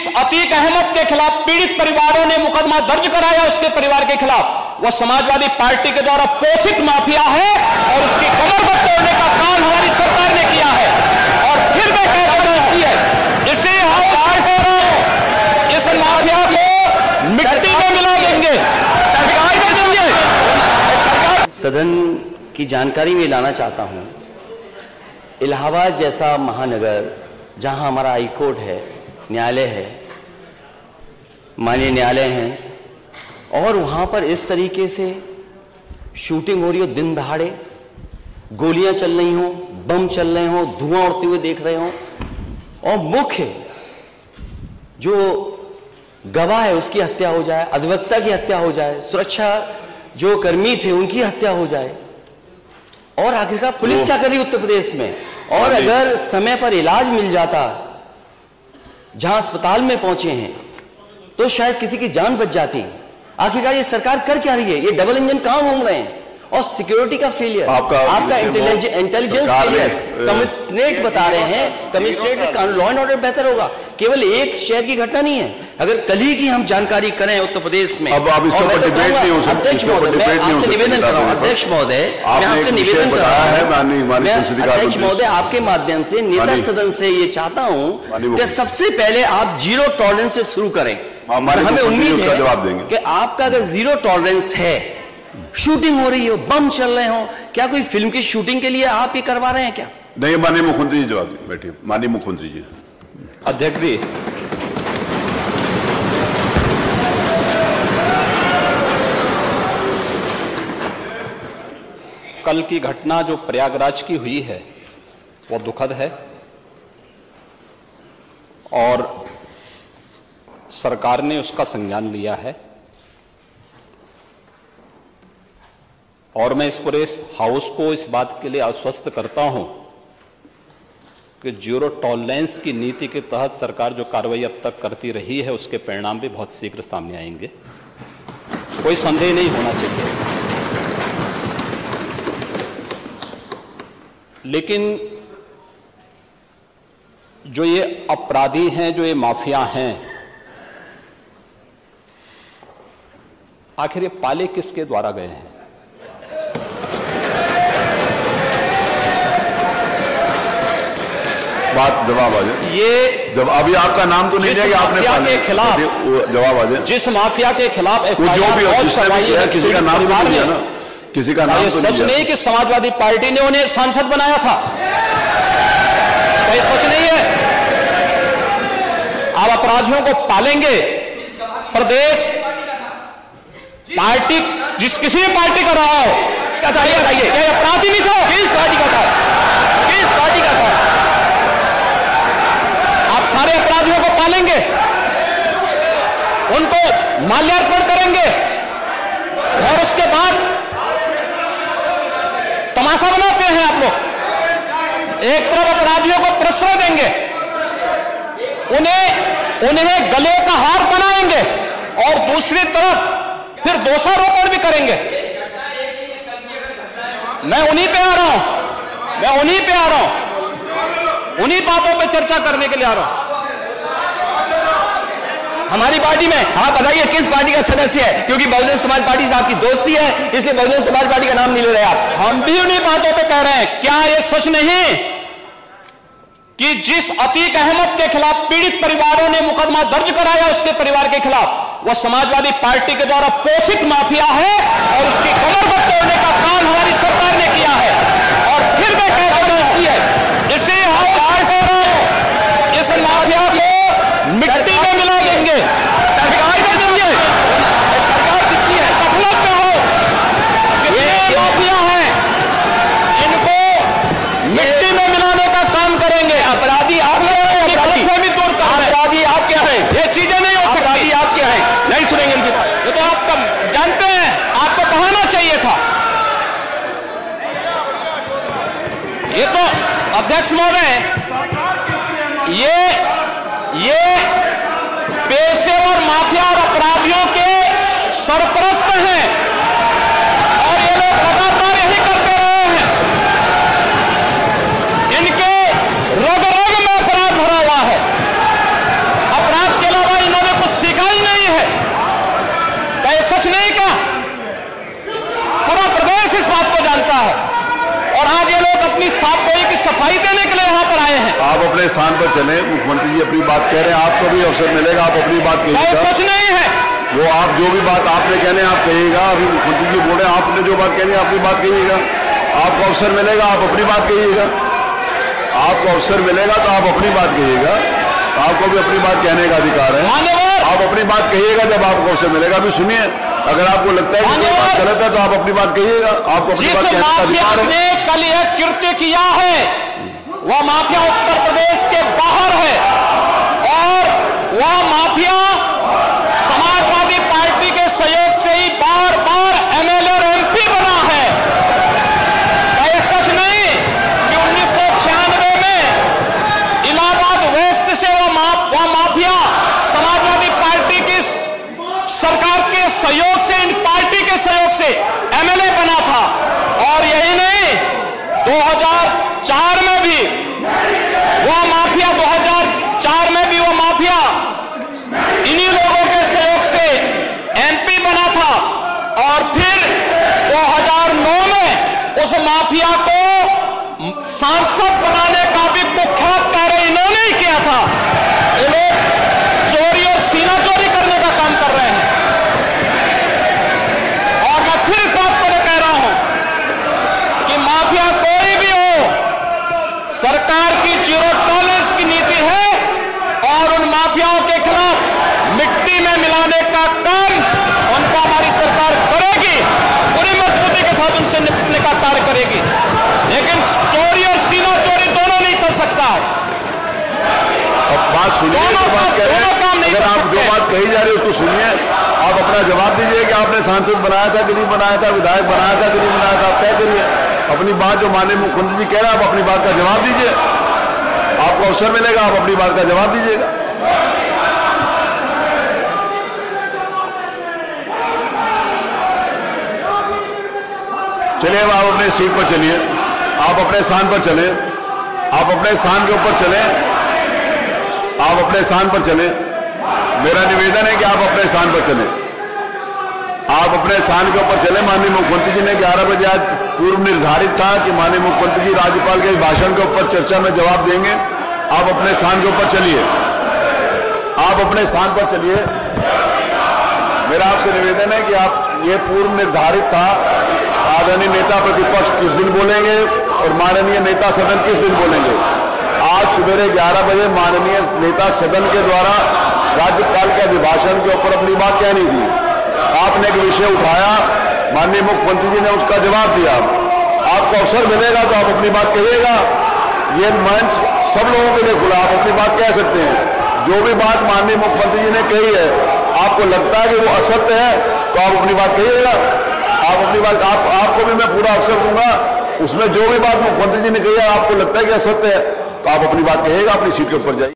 जिस अतीक अहमद के खिलाफ पीड़ित परिवारों ने मुकदमा दर्ज कराया उसके परिवार के खिलाफ, वह समाजवादी पार्टी के द्वारा पोषित माफिया है और उसकी कमर तोड़ने का काम हमारी सरकार ने किया है। और फिर मैं कहता हूं इसे इस माफिया को मिट्टी में मिला देंगे। सदन की जानकारी में लाना चाहता हूं, इलाहाबाद जैसा महानगर जहां हमारा हाई कोर्ट है, न्यायालय है, माननीय न्यायालय हैं, और वहां पर इस तरीके से शूटिंग हो रही हो, दिन दहाड़े गोलियां चल रही हो, बम चल रहे हो, धुआं उड़ते हुए देख रहे हो, और मुख्य जो गवाह है उसकी हत्या हो जाए, अधिवक्ता की हत्या हो जाए, सुरक्षा जो कर्मी थे उनकी हत्या हो जाए, और आखिरकार पुलिस क्या कर रही उत्तर प्रदेश में? और अगर समय पर इलाज मिल जाता जहां अस्पताल में पहुंचे हैं तो शायद किसी की जान बच जाती। आखिरकार ये सरकार कर क्या रही है? ये डबल इंजन कहां घूम रहे हैं? और सिक्योरिटी का फेलियर, आपका इंटेलिजेंस फेलियर। कमिश्नरेट बता रहे हैं, कमिश्नरेट से लॉ एंड ऑर्डर बेहतर होगा। केवल एक शहर की घटना नहीं है। अगर कल ही की हम जानकारी करें उत्तर प्रदेश में, अध्यक्ष महोदय मैं आपसे निवेदन कर रहा हूं, अध्यक्ष महोदय मैं आपसे निवेदन कर रहा हूं, अध्यक्ष महोदय आपके माध्यम से नेता सदन से ये चाहता हूं कि सबसे पहले आप जीरो टॉलरेंस से शुरू करें। हमें उम्मीद है कि आपका अगर जीरो टॉलरेंस है, शूटिंग हो रही हो, बम चल रहे हो, क्या कोई फिल्म की शूटिंग के लिए आप ये करवा रहे हैं क्या? नहीं, माननीय मुख्यमंत्री जी जवाब दें। बैठिए माननीय मुख्यमंत्री जी। अध्यक्ष जी, कल की घटना जो प्रयागराज की हुई है वो दुखद है और सरकार ने उसका संज्ञान लिया है। और मैं इस पूरे हाउस को इस बात के लिए आश्वस्त करता हूं कि जीरो टॉलरेंस की नीति के तहत सरकार जो कार्रवाई अब तक करती रही है उसके परिणाम भी बहुत शीघ्र सामने आएंगे, कोई संदेह नहीं होना चाहिए। लेकिन जो ये अपराधी हैं, जो ये माफिया हैं, आखिर ये पाले किसके द्वारा गए हैं? बात जवाब आ जाए। ये जब अभी आपका नाम तो नहीं जाएगा, आपने के खिलाफ जवाब आ जाए। जिस माफिया के खिलाफ जो भी हो, किसी का नाम तो नहीं ना, किसी का नाम तो सच नहीं कि समाजवादी पार्टी ने उन्हें सांसद बनाया था, ये सच नहीं है। आप अपराधियों को पालेंगे, प्रदेश पार्टी जिस किसी भी पार्टी का रहा हो, बताइए क्या अपराधी नहीं था? किस पार्टी का था? किस पार्टी का था? आप सारे अपराधियों को पालेंगे, उनको माल्यार्पण करेंगे और उसके बाद तमाशा बनाते हैं आप लोग। एक तरफ अपराधियों को प्रश्रय देंगे, उन्हें गले का हार बनाएंगे और दूसरी तरफ फिर दोषारोपण भी करेंगे। मैं उन्हीं पे आ रहा हूं, उन्हीं बातों पे चर्चा करने के लिए आ रहा हूं। हमारी पार्टी में आप बताइए किस पार्टी का सदस्य है? क्योंकि बहुजन समाज पार्टी से आपकी दोस्ती है, इसलिए बहुजन समाज पार्टी का नाम नहीं ले रहे आप। हम भी उन्हीं बातों पे कह रहे हैं। क्या ये सच नहीं कि जिस अतीक अहमद के खिलाफ पीड़ित परिवारों ने मुकदमा दर्ज कराया उसके परिवार के खिलाफ, वह समाजवादी पार्टी के द्वारा पोषित माफिया है और उसकी कमर तोड़ने का काम हमारी सरकार ने किया है? और फिर मैं कहता हूं इसे इस माफिया को मिट्टी में मिला देंगे। सरकार किसकी है? गफलत में हो, ये माफिया है, इनको मिट्टी में मिलाने का काम करेंगे। अपराधी आप क्या है? अपराधी आप क्या है? ये चीजें नहीं हो सकती। अपराधी आप क्या है? नहीं सुनेंगे इनकी बात। ये तो आप जानते हैं, आपको कहना चाहिए था। ये तो अध्यक्ष महोदय, ये पेशेवर माफिया और अपराधियों के सरपरस्त हैं और ये लोग लगातार यही करते रहे हैं। इनके रग रग में अपराध भरा हुआ है। अपराध के बधाई देने के लिए यहां पर आए हैं। आप अपने स्थान पर चले, मुख्यमंत्री जी अपनी बात कह रहे हैं, आपको भी अवसर मिलेगा, आप अपनी बात कहिएगा। सच नहीं है वो आप जो भी बात आपने कहने आप कहिएगा। अभी मुख्यमंत्री जी बोल रहे हैं, आपने जो बात कहनी है अपनी बात कहिएगा। आपको अवसर मिलेगा, आप अपनी बात कहिएगा। आपको अवसर मिलेगा तो आप अपनी बात कहिएगा। आपको भी अपनी बात कहने का अधिकार है, आप अपनी बात कहिएगा जब आपको अवसर मिलेगा। अभी सुनिए, अगर आपको लगता है कि बात गलत है तो आप अपनी बात कहिएगा। आपको अपनी बात कहने का अधिकार है। कल एक कृत्य किया है, वह माफिया उत्तर प्रदेश के बाहर है और वह माफिया समाजवादी पार्टी के सहयोग से ही बार बार एमएलए और एमपी बना है। क्या सच नहीं कि 1996 में इलाहाबाद वेस्ट से वह माफिया समाजवादी पार्टी की सरकार के सहयोग से, इन पार्टी के सहयोग से एमएलए बना था। और यही नहीं, 2004 में भी वह माफिया 2004 में भी वह माफिया इन्हीं लोगों के सहयोग से एमपी बना था। और फिर 2009 में उस माफिया को सांसद बनाने का भी कुख्यात कार्य इन्होंने ही किया था। ये लोग चोरी और सीना चोरी करने का काम कर रहे हैं। और मैं फिर इस बात को कह रहा हूं कि माफिया कोई भी हो, सरकार की जीरो टॉलरेंस की नीति है और उन माफियाओं के खिलाफ मिट्टी में मिलाने का काम उनको हमारी सरकार करेगी, पूरी मजबूती के साथ उनसे निपटने का कार्य करेगी। लेकिन चोरी और सीना चोरी दोनों नहीं चल सकता। अब बात सुनिए, बात कह रहे हैं, अगर आप जो बात कही जा रही है उसको सुनिए। आप अपना जवाब दीजिए कि आपने सांसद बनाया था कि नहीं बनाया था, विधायक बनाया था कि नहीं बनाया था, आप तय करिए अपनी बात। जो माननीय मुख्यमंत्री जी कह रहे हैं, आप अपनी बात का जवाब दीजिए। आपको अवसर मिलेगा, आप अपनी बात का जवाब दीजिएगा। चलिए, अब आप अपने सीट पर चलिए, आप अपने स्थान पर चले, आप अपने स्थान के ऊपर चले, आप अपने स्थान पर चले। मेरा निवेदन है कि आप अपने स्थान पर चले, आप अपने स्थान के ऊपर चले। माननीय मुख्यमंत्री जी ने 11 बजे आज पूर्व निर्धारित था कि माननीय मुख्यमंत्री जी राज्यपाल के भाषण के ऊपर चर्चा में जवाब देंगे। आप अपने स्थान के ऊपर चलिए, आप अपने स्थान पर चलिए। मेरा आपसे निवेदन है कि आप, ये पूर्व निर्धारित था आदरणीय नेता प्रतिपक्ष किस दिन बोलेंगे और माननीय नेता सदन किस दिन बोलेंगे। आज सुबह 11 बजे माननीय नेता सदन के द्वारा राज्यपाल के अभिभाषण के ऊपर अपनी बात कहनी थी। आपने एक विषय उठाया, माननीय मुख्यमंत्री जी ने उसका जवाब दिया। आपको अवसर मिलेगा तो आप अपनी बात कहिएगा। ये मंच सब लोगों के लिए खुला, आप अपनी बात कह सकते हैं। जो भी बात माननीय मुख्यमंत्री जी ने कही है, आपको लगता है कि वो असत्य है तो आप अपनी बात कहिएगा। आप अपनी बात, आपको भी मैं पूरा अवसर दूंगा। उसमें जो भी बात मुख्यमंत्री जी ने कही है आपको लगता है कि असत्य है तो आप अपनी बात कहिएगा, अपनी सीट के ऊपर जाइए।